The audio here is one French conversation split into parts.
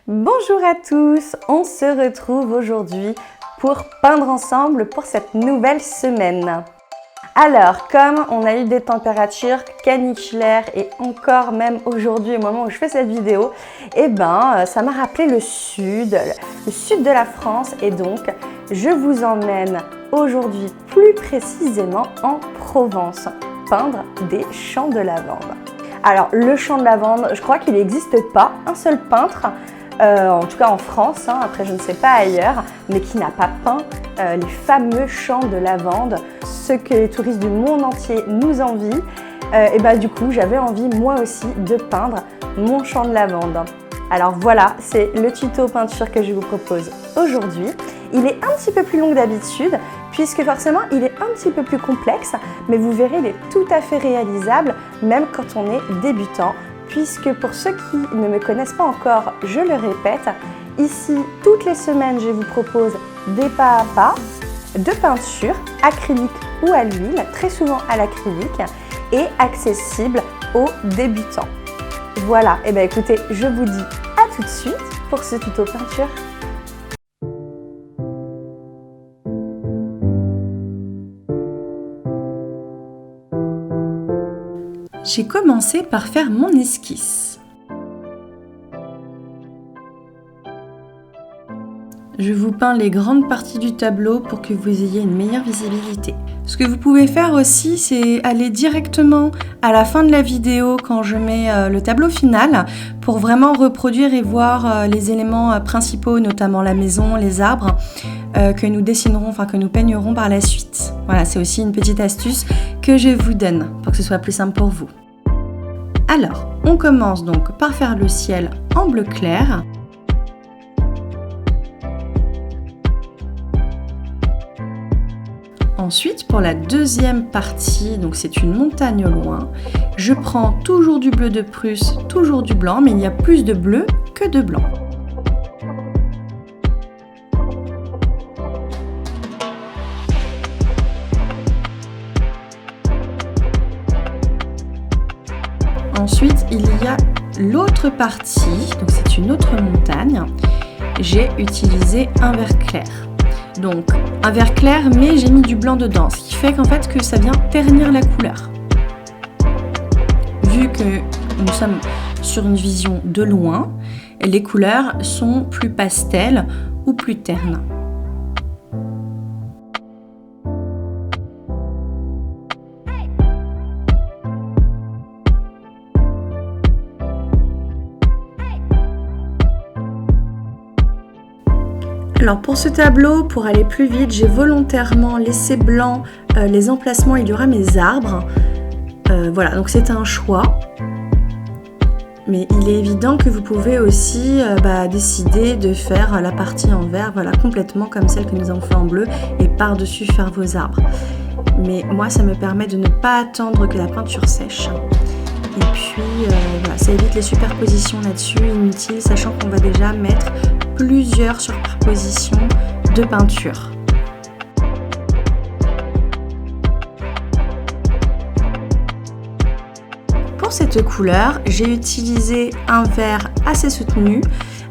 Bonjour à tous, on se retrouve aujourd'hui pour peindre ensemble pour cette nouvelle semaine. Alors, comme on a eu des températures caniculaires et encore même aujourd'hui au moment où je fais cette vidéo, ça m'a rappelé le sud de la France et donc je vous emmène aujourd'hui plus précisément en Provence, peindre des champs de lavande. Alors, le champ de lavande, je crois qu'il n'existe pas un seul peintre, en tout cas en France, après je ne sais pas ailleurs, mais qui n'a pas peint les fameux champs de lavande, ce que les touristes du monde entier nous envient. Du coup, j'avais envie moi aussi de peindre mon champ de lavande. Alors voilà, c'est le tuto peinture que je vous propose aujourd'hui. Il est un petit peu plus long que d'habitude, puisque forcément il est un petit peu plus complexe, mais vous verrez, il est tout à fait réalisable, même quand on est débutant. Puisque pour ceux qui ne me connaissent pas encore, je le répète, ici, toutes les semaines, je vous propose des pas à pas de peinture, acrylique ou à l'huile, très souvent à l'acrylique, et accessible aux débutants. Voilà, écoutez, je vous dis à tout de suite pour ce tuto peinture. J'ai commencé par faire mon esquisse. Je vous peins les grandes parties du tableau pour que vous ayez une meilleure visibilité. Ce que vous pouvez faire aussi, c'est aller directement à la fin de la vidéo quand je mets le tableau final pour vraiment reproduire et voir les éléments principaux, notamment la maison, les arbres, que nous dessinerons, que nous peignerons par la suite. Voilà, c'est aussi une petite astuce que je vous donne pour que ce soit plus simple pour vous. Alors, on commence donc par faire le ciel en bleu clair. Ensuite, pour la deuxième partie, donc c'est une montagne au loin, je prends toujours du bleu de Prusse, toujours du blanc, mais il y a plus de bleu que de blanc. Ensuite, il y a l'autre partie, donc c'est une autre montagne. J'ai utilisé un vert clair. Donc, un vert clair, mais j'ai mis du blanc dedans, ce qui fait qu'en fait que ça vient ternir la couleur. Vu que nous sommes sur une vision de loin, les couleurs sont plus pastel ou plus ternes. Alors pour ce tableau, pour aller plus vite, j'ai volontairement laissé blanc les emplacements où il y aura mes arbres. Voilà, donc c'est un choix. Mais il est évident que vous pouvez aussi décider de faire la partie en vert, voilà, complètement comme celle que nous avons fait en bleu, et par-dessus faire vos arbres. Mais moi, ça me permet de ne pas attendre que la peinture sèche. Et puis, ça évite les superpositions là-dessus, inutiles, sachant qu'on va déjà mettre plusieurs superpositions de peinture. Pour cette couleur, j'ai utilisé un vert assez soutenu.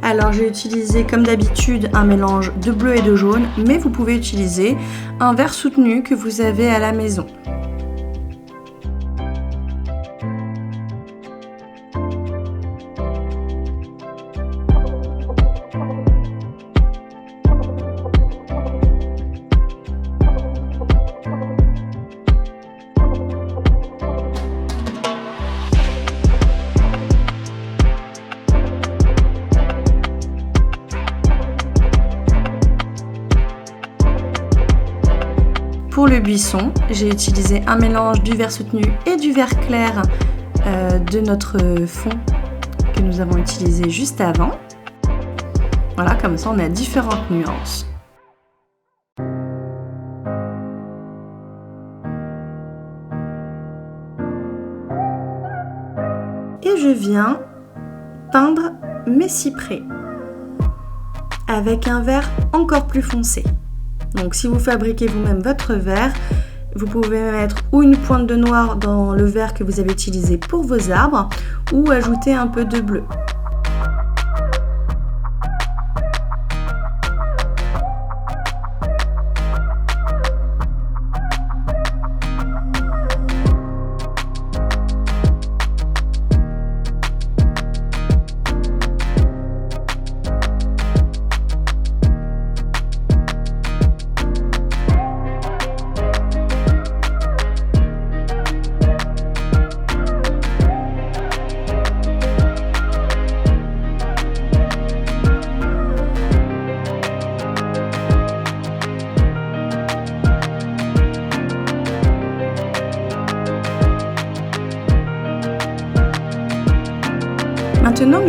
Alors j'ai utilisé comme d'habitude un mélange de bleu et de jaune, mais vous pouvez utiliser un vert soutenu que vous avez à la maison. Pour le buisson, j'ai utilisé un mélange du vert soutenu et du vert clair de notre fond que nous avons utilisé juste avant. Voilà, comme ça on a différentes nuances. Et je viens peindre mes cyprès avec un vert encore plus foncé. Donc si vous fabriquez vous-même votre vert, vous pouvez mettre ou une pointe de noir dans le vert que vous avez utilisé pour vos arbres ou ajouter un peu de bleu.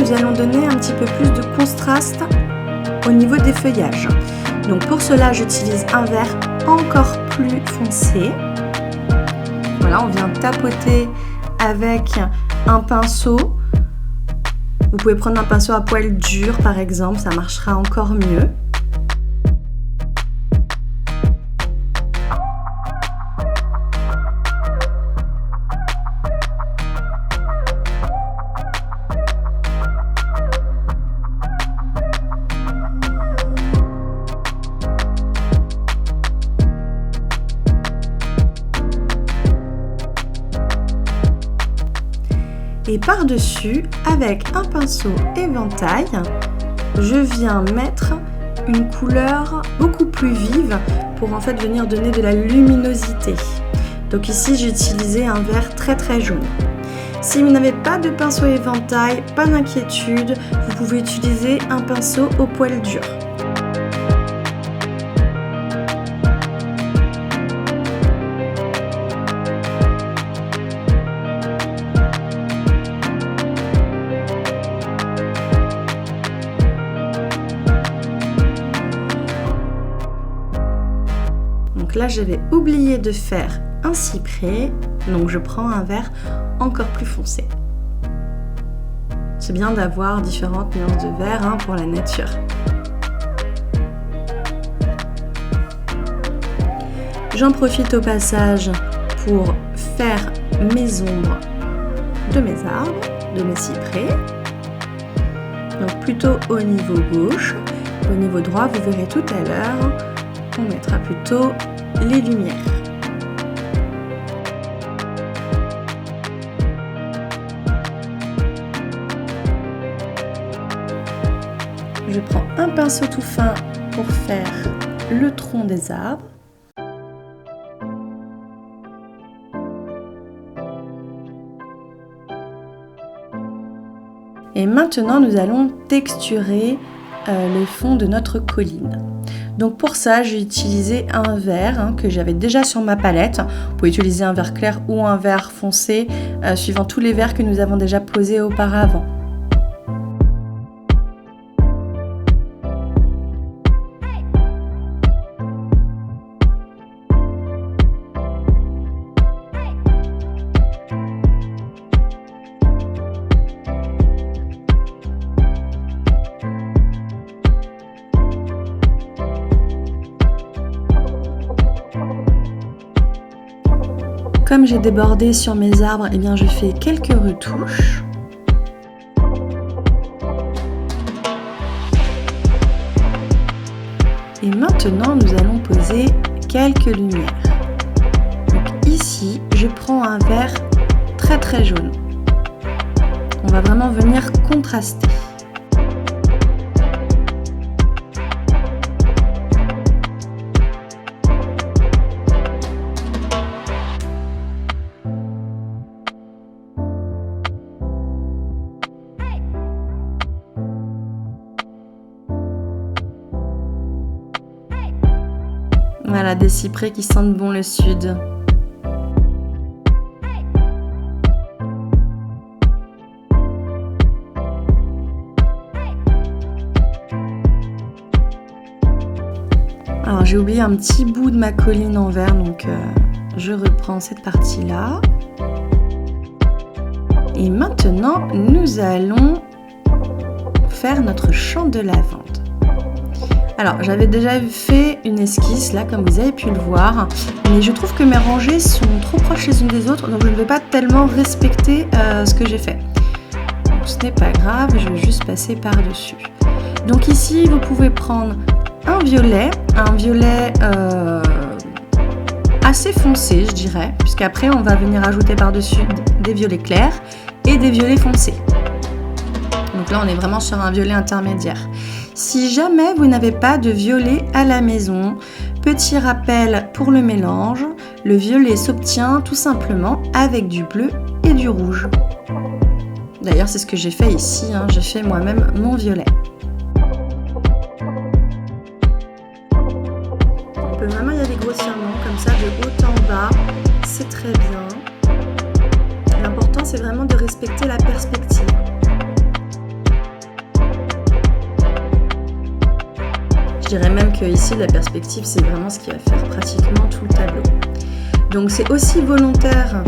nous allons donner un petit peu plus de contraste au niveau des feuillages. Donc pour cela, j'utilise un vert encore plus foncé. Voilà, on vient tapoter avec un pinceau. Vous pouvez prendre un pinceau à poil dur par exemple, ça marchera encore mieux. Et par-dessus, avec un pinceau éventail, je viens mettre une couleur beaucoup plus vive pour en fait venir donner de la luminosité. Donc ici, j'ai utilisé un vert très très jaune. Si vous n'avez pas de pinceau éventail, pas d'inquiétude, vous pouvez utiliser un pinceau au poil dur. Donc là, j'avais oublié de faire un cyprès, donc je prends un vert encore plus foncé. C'est bien d'avoir différentes nuances de vert pour la nature. J'en profite au passage pour faire mes ombres de mes arbres, de mes cyprès. Donc plutôt au niveau gauche. Au niveau droit, vous verrez tout à l'heure, on mettra plutôt les lumières. Je prends un pinceau tout fin pour faire le tronc des arbres. Et maintenant, nous allons texturer le fond de notre colline. Donc pour ça, j'ai utilisé un vert que j'avais déjà sur ma palette. Vous pouvez utiliser un vert clair ou un vert foncé, suivant tous les verts que nous avons déjà posés auparavant. Comme j'ai débordé sur mes arbres, eh bien je fais quelques retouches. Et maintenant, nous allons poser quelques lumières. Donc ici, je prends un vert très très jaune. On va vraiment venir contraster. Voilà, des cyprès qui sentent bon le sud. Alors j'ai oublié un petit bout de ma colline en vert, donc je reprends cette partie-là. Et maintenant, nous allons faire notre champ de lavande. Alors, j'avais déjà fait une esquisse, là, comme vous avez pu le voir, mais je trouve que mes rangées sont trop proches les unes des autres, donc je ne vais pas tellement respecter ce que j'ai fait. Donc, ce n'est pas grave, je vais juste passer par-dessus. Donc ici, vous pouvez prendre un violet assez foncé, je dirais, puisqu'après, on va venir ajouter par-dessus des violets clairs et des violets foncés. Donc là, on est vraiment sur un violet intermédiaire. Si jamais vous n'avez pas de violet à la maison, petit rappel pour le mélange, le violet s'obtient tout simplement avec du bleu et du rouge. D'ailleurs, c'est ce que j'ai fait ici, j'ai fait moi-même mon violet. On peut vraiment y aller grossièrement, comme ça, de haut en bas, c'est très bien. L'important, c'est vraiment de respecter la perspective. dirais même que ici la perspective c'est vraiment ce qui va faire pratiquement tout le tableau. Donc c'est aussi volontaire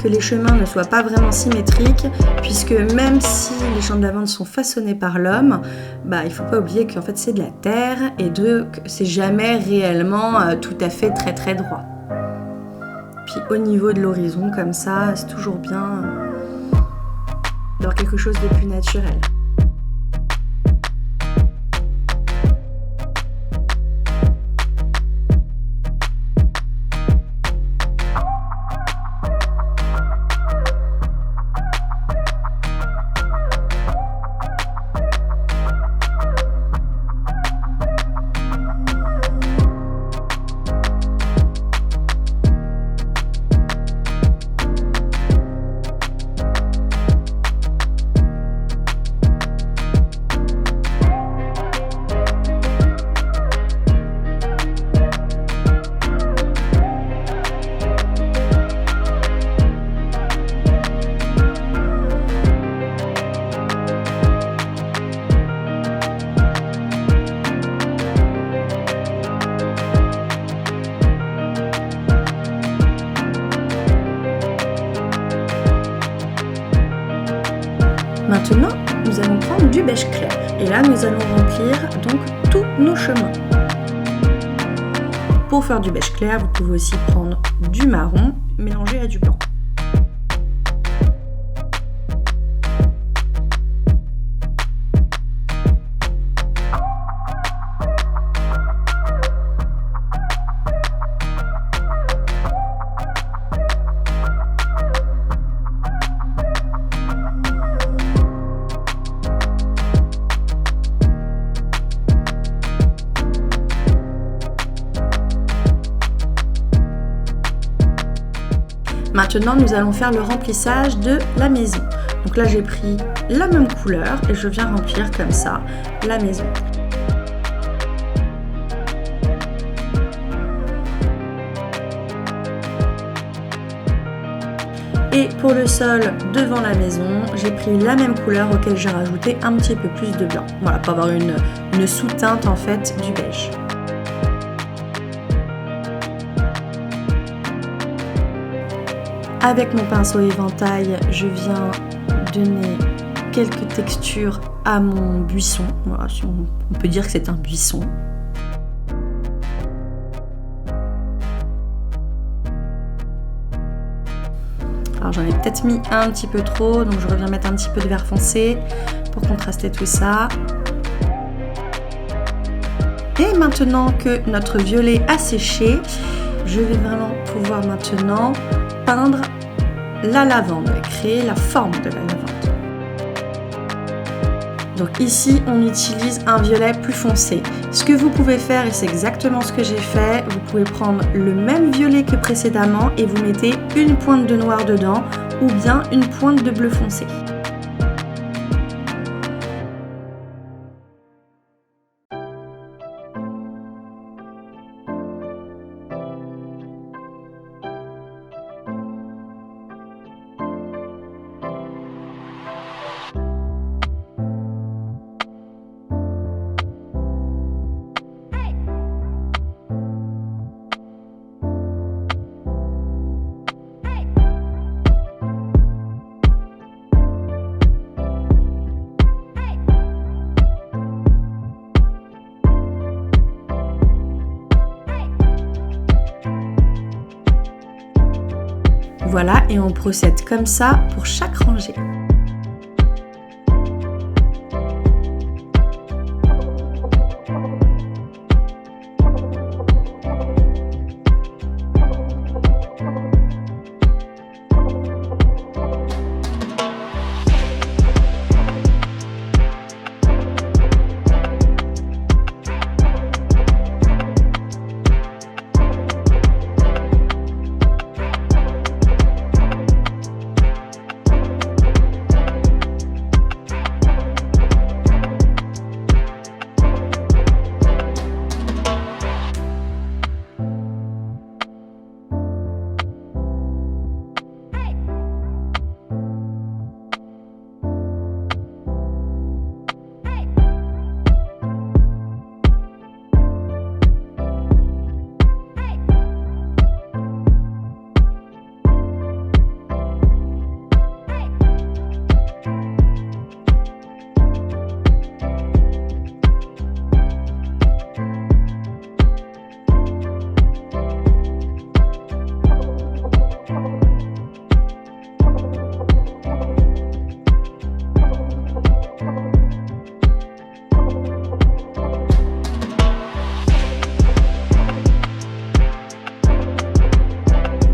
que les chemins ne soient pas vraiment symétriques, puisque même si les champs de lavande sont façonnés par l'homme, il ne faut pas oublier qu'en fait c'est de la terre et que c'est jamais réellement tout à fait très très droit. Puis au niveau de l'horizon, comme ça, c'est toujours bien d'avoir quelque chose de plus naturel. Maintenant, nous allons prendre du beige clair. Et là, nous allons remplir donc tous nos chemins. Pour faire du beige clair, vous pouvez aussi prendre du marron mélangé à du blanc. Maintenant, nous allons faire le remplissage de la maison. Donc là, j'ai pris la même couleur et je viens remplir comme ça la maison. Et pour le sol devant la maison, j'ai pris la même couleur auquel j'ai rajouté un petit peu plus de blanc. Voilà, pour avoir une sous-teinte en fait du beige. Avec mon pinceau éventail, je viens donner quelques textures à mon buisson. Voilà, on peut dire que c'est un buisson. Alors j'en ai peut-être mis un petit peu trop, donc je reviens mettre un petit peu de vert foncé pour contraster tout ça. Et maintenant que notre violet a séché, je vais vraiment pouvoir maintenant peindre la lavande, créer la forme de la lavande. Donc ici, on utilise un violet plus foncé. Ce que vous pouvez faire, et c'est exactement ce que j'ai fait, vous pouvez prendre le même violet que précédemment et vous mettez une pointe de noir dedans ou bien une pointe de bleu foncé. Voilà, et on procède comme ça pour chaque rangée.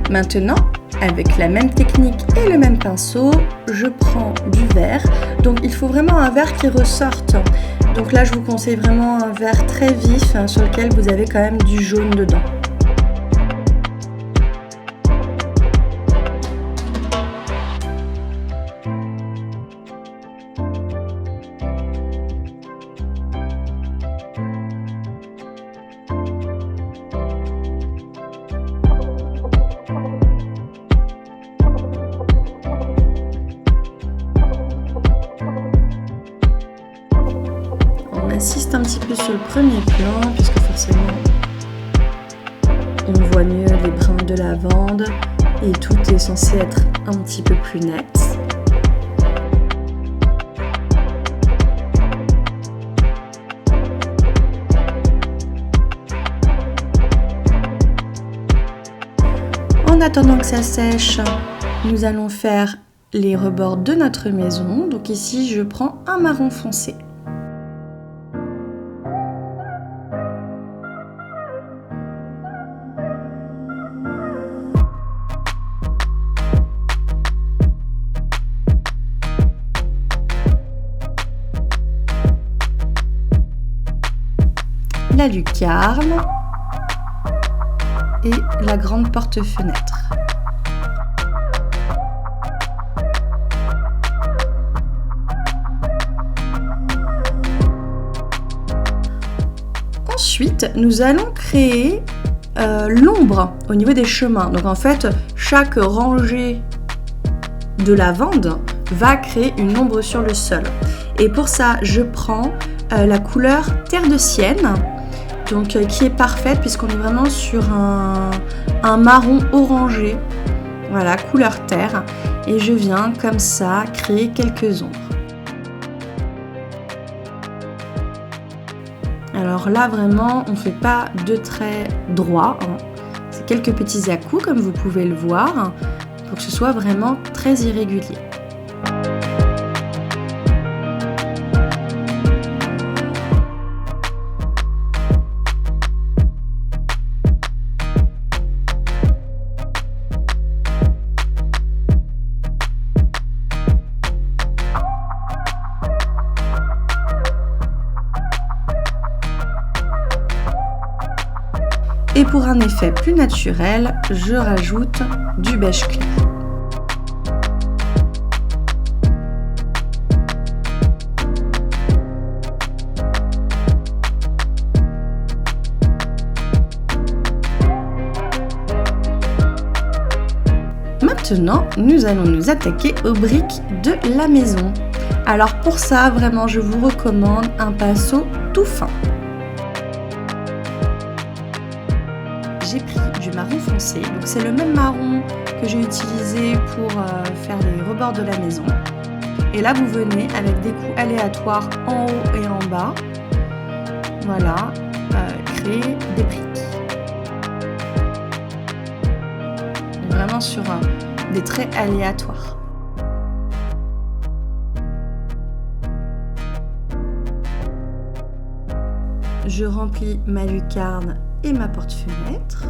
Maintenant, avec la même technique et le même pinceau, je prends du vert. Donc il faut vraiment un vert qui ressorte. Donc là, je vous conseille vraiment un vert très vif sur lequel vous avez quand même du jaune dedans. On insiste un petit peu sur le premier plan puisque forcément on voit mieux les brins de lavande et tout est censé être un petit peu plus net. En attendant que ça sèche, nous allons faire les rebords de notre maison. Donc ici, je prends un marron foncé. La lucarne et la grande porte-fenêtre. Ensuite, nous allons créer l'ombre au niveau des chemins. Donc en fait, chaque rangée de lavande va créer une ombre sur le sol. Et pour ça, je prends la couleur terre de sienne. Donc, qui est parfaite puisqu'on est vraiment sur un marron orangé, voilà, couleur terre, et je viens comme ça créer quelques ombres. Alors là vraiment on ne fait pas de traits droits, hein. C'est quelques petits à-coups comme vous pouvez le voir pour que ce soit vraiment très irrégulier. Et pour un effet plus naturel, je rajoute du beige clair. Maintenant, nous allons nous attaquer aux briques de la maison. Alors pour ça, vraiment, je vous recommande un pinceau tout fin. J'ai pris du marron foncé, donc c'est le même marron que j'ai utilisé pour faire les rebords de la maison. Et là vous venez avec des coups aléatoires en haut et en bas, voilà, créer des briques. Vraiment sur des traits aléatoires. Je remplis ma lucarne et ma porte-fenêtre.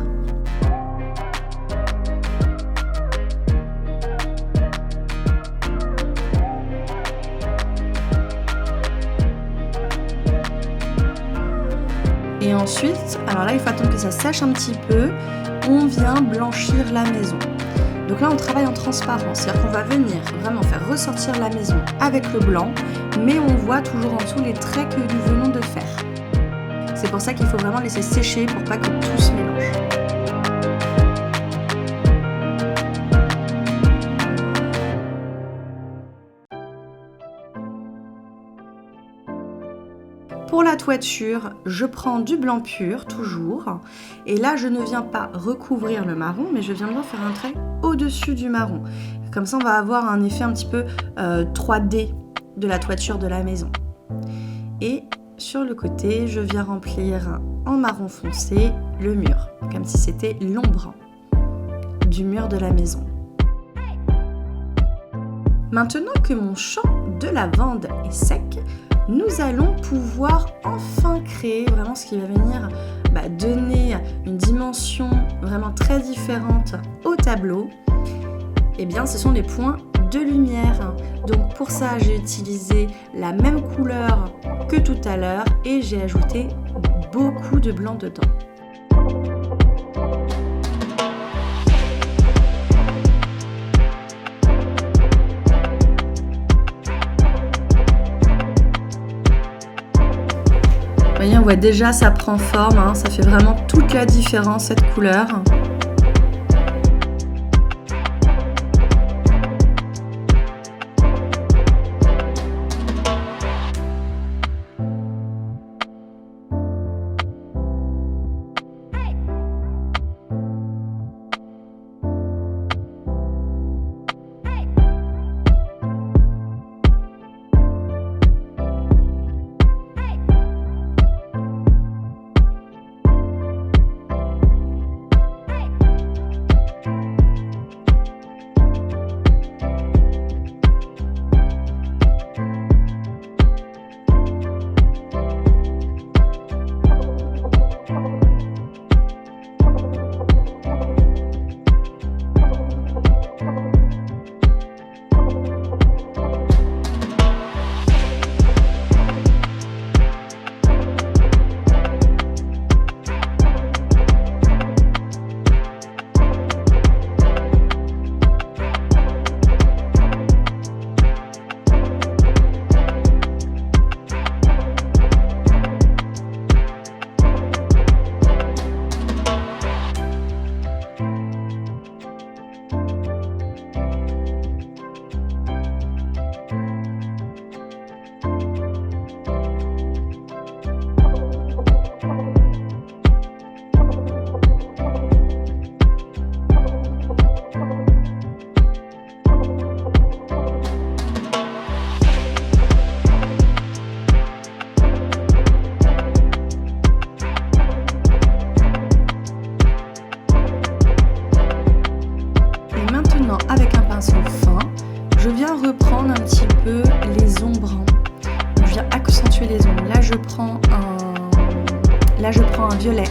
Et ensuite, alors là il faut attendre que ça sèche un petit peu, on vient blanchir la maison. Donc là on travaille en transparence, c'est-à-dire qu'on va venir vraiment faire ressortir la maison avec le blanc, mais on voit toujours en dessous les traits que nous venons de faire. C'est pour ça qu'il faut vraiment laisser sécher pour pas que tout se mélange. Pour la toiture, je prends du blanc pur, toujours. Et là, je ne viens pas recouvrir le marron, mais je viens bien faire un trait au-dessus du marron. Comme ça, on va avoir un effet un petit peu 3D de la toiture de la maison. Et sur le côté, je viens remplir en marron foncé le mur, comme si c'était l'ombre du mur de la maison. Maintenant que mon champ de lavande est sec, nous allons pouvoir enfin créer vraiment ce qui va venir donner une dimension vraiment très différente au tableau, eh bien ce sont les points de lumière. Donc pour ça, j'ai utilisé la même couleur que tout à l'heure et j'ai ajouté beaucoup de blanc dedans. Vous voyez, on voit déjà ça prend forme, hein, ça fait vraiment toute la différence cette couleur. Avec un pinceau fin, je viens reprendre un petit peu les ombres. Je viens accentuer les ombres. Là, je prends un violet,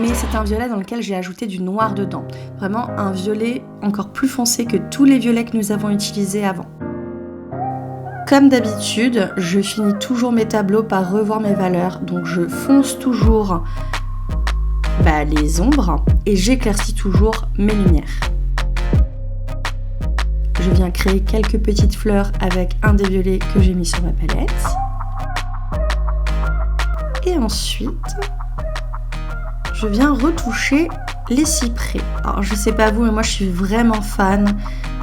mais c'est un violet dans lequel j'ai ajouté du noir dedans. Vraiment un violet encore plus foncé que tous les violets que nous avons utilisés avant. Comme d'habitude, je finis toujours mes tableaux par revoir mes valeurs. Donc je fonce toujours les ombres et j'éclaircis toujours mes lumières. Je viens créer quelques petites fleurs avec un des violets que j'ai mis sur ma palette. Et ensuite, je viens retoucher les cyprès. Alors je sais pas vous, mais moi je suis vraiment fan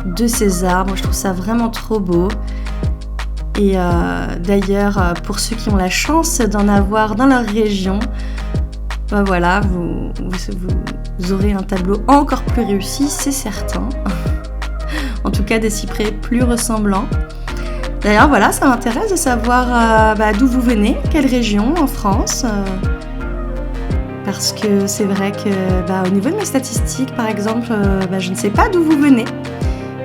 de ces arbres. Je trouve ça vraiment trop beau. Et d'ailleurs, pour ceux qui ont la chance d'en avoir dans leur région, voilà, vous aurez un tableau encore plus réussi, c'est certain. En tout cas des cyprès plus ressemblants. D'ailleurs voilà, ça m'intéresse de savoir d'où vous venez, quelle région en France. Parce que c'est vrai que au niveau de mes statistiques par exemple, je ne sais pas d'où vous venez.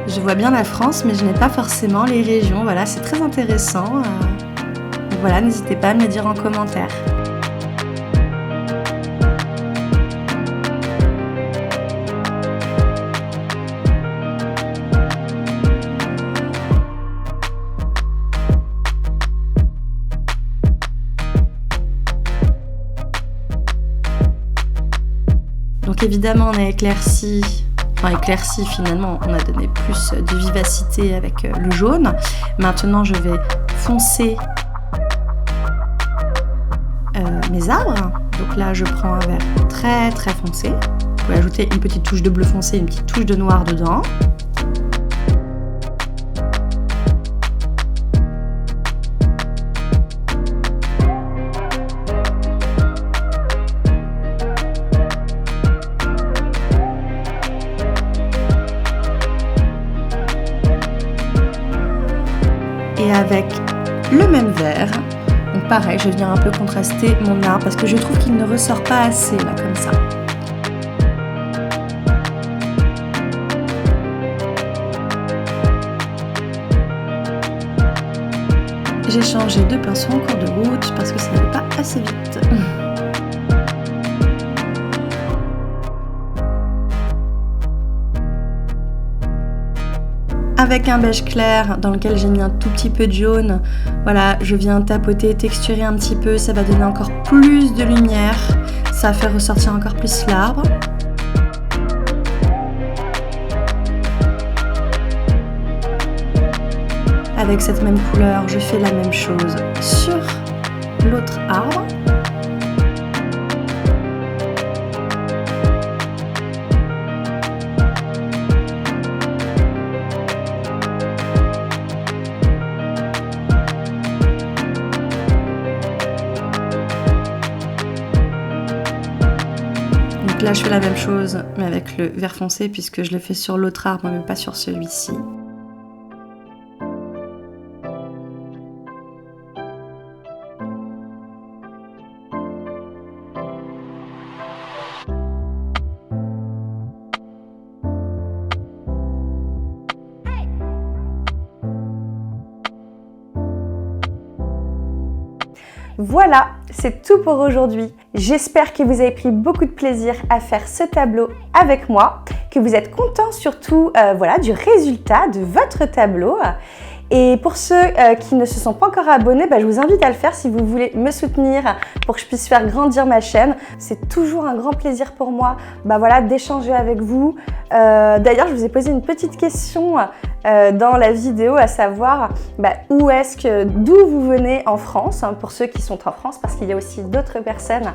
Je vois bien la France mais je n'ai pas forcément les régions. Voilà, c'est très intéressant. Donc voilà, n'hésitez pas à me le dire en commentaire. Donc évidemment on a éclairci finalement, on a donné plus de vivacité avec le jaune. Maintenant je vais foncer mes arbres. Donc là je prends un vert très très foncé. Vous pouvez ajouter une petite touche de bleu foncé, une petite touche de noir dedans. Et avec le même vert, donc pareil, je viens un peu contraster mon arbre parce que je trouve qu'il ne ressort pas assez là comme ça. J'ai changé de pinceau en cours de route parce que ça n'allait pas assez vite. avec un beige clair dans lequel j'ai mis un tout petit peu de jaune. Voilà, je viens tapoter, texturer un petit peu, ça va donner encore plus de lumière, ça va faire ressortir encore plus l'arbre. Avec cette même couleur, je fais la même chose sur l'autre arbre. Donc là, je fais la même chose, mais avec le vert foncé, puisque je l'ai fait sur l'autre arbre, mais pas sur celui-ci. Voilà, c'est tout pour aujourd'hui. J'espère que vous avez pris beaucoup de plaisir à faire ce tableau avec moi, que vous êtes contents surtout voilà, du résultat de votre tableau. Et pour ceux qui ne se sont pas encore abonnés, je vous invite à le faire si vous voulez me soutenir pour que je puisse faire grandir ma chaîne. C'est toujours un grand plaisir pour moi voilà, d'échanger avec vous. D'ailleurs, je vous ai posé une petite question dans la vidéo, à savoir d'où vous venez en France, hein, pour ceux qui sont en France, parce qu'il y a aussi d'autres personnes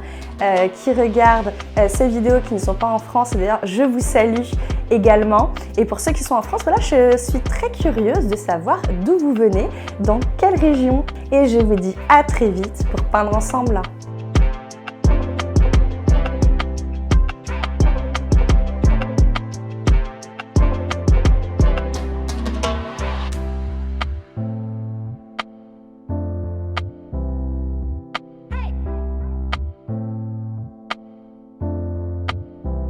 qui regardent ces vidéos qui ne sont pas en France. D'ailleurs, je vous salue également. Et pour ceux qui sont en France, voilà, je suis très curieuse de savoir d'où vous venez, dans quelle région. Et je vous dis à très vite pour peindre ensemble.